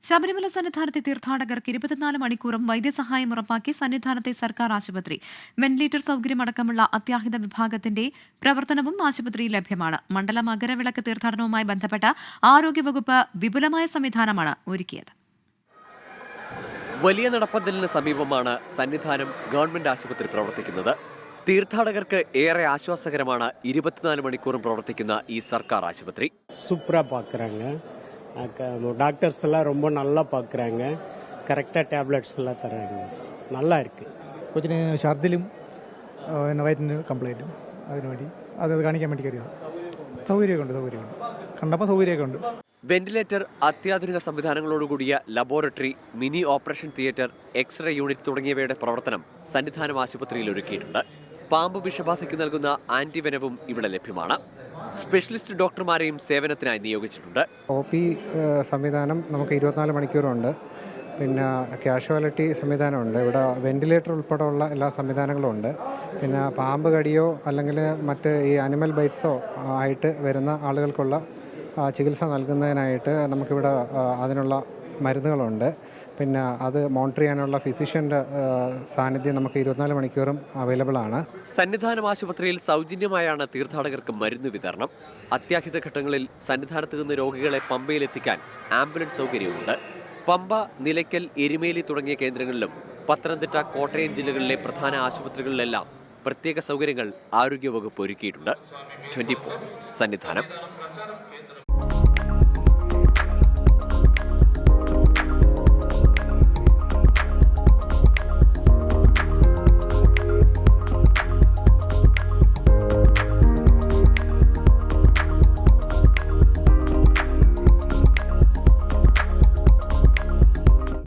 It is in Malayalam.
ശബരിമല സന്നിധാനത്തെ തീർത്ഥാടകർക്ക് 24 മണിക്കൂറും വൈദ്യസഹായം ഉറപ്പാക്കി സന്നിധാനത്തെ സർക്കാർ ആശുപത്രി. വെന്റിലേറ്റർ സൗകര്യമടക്കമുള്ള അത്യാഹിത വിഭാഗത്തിന്റെ പ്രവർത്തനവും ആശുപത്രിയിൽ ലഭ്യമാണ്. മണ്ഡല മകരവിളക്ക് തീർത്ഥാടനവുമായി ബന്ധപ്പെട്ട ആരോഗ്യവകുപ്പ് വിപുലമായ സംവിധാനമാണ് ഒരുക്കിയത്. വലിയ നടപ്പന്തലിന് സമീപമാണ് സന്നിധാനം ഗവൺമെന്റ് ആശുപത്രി പ്രവർത്തിക്കുന്നത്. തീർത്ഥാടകർക്ക് ഏറെ ആശ്വാസകരമാണ് 24 മണിക്കൂറും പ്രവർത്തിക്കുന്ന ഈ സർക്കാർ ആശുപത്രി. டாக்டர்ஸ் எல்லாம் ரொம்ப நல்லா பார்க்குறாங்க, கரெக்டாக டேப்லெட்ஸ் எல்லாம் தராங்க, நல்லா இருக்குது. കൊച്ചിന് ഛർദിലും വയറ്റിന് കംപ്ലൈൻറ്റും അതിനുവേണ്ടി അത് കാണിക്കാൻ വേണ്ടി കയറിയത്. സൗകര്യമൊക്കെ ഉണ്ട്, കണ്ടപ്പോൾ സൗകര്യമൊക്കെ ഉണ്ട്. വെന്റിലേറ്റർ, അത്യാധുനിക സംവിധാനങ്ങളോടുകൂടിയ laboratory, mini operation theatre, x-ray unit തുടങ്ങിയവയുടെ പ്രവർത്തനം സന്നിധാനം ആശുപത്രിയിൽ ഒരുക്കിയിട്ടുണ്ട്. പാമ്പ് വിഷബാധയ്ക്ക് നൽകുന്ന ആന്റിവെനവും ഇവിടെ ലഭ്യമാണ്. സ്പെഷ്യലിസ്റ്റ് ഡോക്ടർമാരെയും സേവനത്തിനായി നിയോഗിച്ചിട്ടുണ്ട്. OP സംവിധാനം നമുക്ക് 24 മണിക്കൂറുണ്ട്. പിന്നെ കാഷ്വാലിറ്റി സംവിധാനമുണ്ട്. ഇവിടെ വെന്റിലേറ്റർ ഉൾപ്പെടെയുള്ള എല്ലാ സംവിധാനങ്ങളും ഉണ്ട്. പിന്നെ പാമ്പ് കടിയോ അല്ലെങ്കിൽ മറ്റ് ഈ അനിമൽ ബൈറ്റ്സോ ആയിട്ട് വരുന്ന ആളുകൾക്കുള്ള ചികിത്സ നൽകുന്നതിനായിട്ട് നമുക്കിവിടെ അതിനുള്ള മരുന്നുകളുണ്ട്. പിന്നെ അത് മോണിറ്റർ ചെയ്യാനുള്ള ഫിസിഷ്യൻ്റെ സാന്നിധ്യം നമുക്ക് 24 മണിക്കൂറും അവൈലബിൾ ആണ്. സന്നിധാനം ആശുപത്രിയിൽ സൗജന്യമായാണ് തീർത്ഥാടകർക്ക് മരുന്ന് വിതരണം. അത്യാഹിത ഘട്ടങ്ങളിൽ സന്നിധാനത്ത് നിന്ന് രോഗികളെ പമ്പയിലെത്തിക്കാൻ ആംബുലൻസ് സൗകര്യമുണ്ട്. പമ്പ, നിലയ്ക്കൽ, എരുമേലി തുടങ്ങിയ കേന്ദ്രങ്ങളിലും പത്തനംതിട്ട, കോട്ടയം ജില്ലകളിലെ പ്രധാന ആശുപത്രികളിലെല്ലാം പ്രത്യേക സൗകര്യങ്ങൾ ആരോഗ്യവകുപ്പ് ഒരുക്കിയിട്ടുണ്ട്. 24 സന്നിധാനം.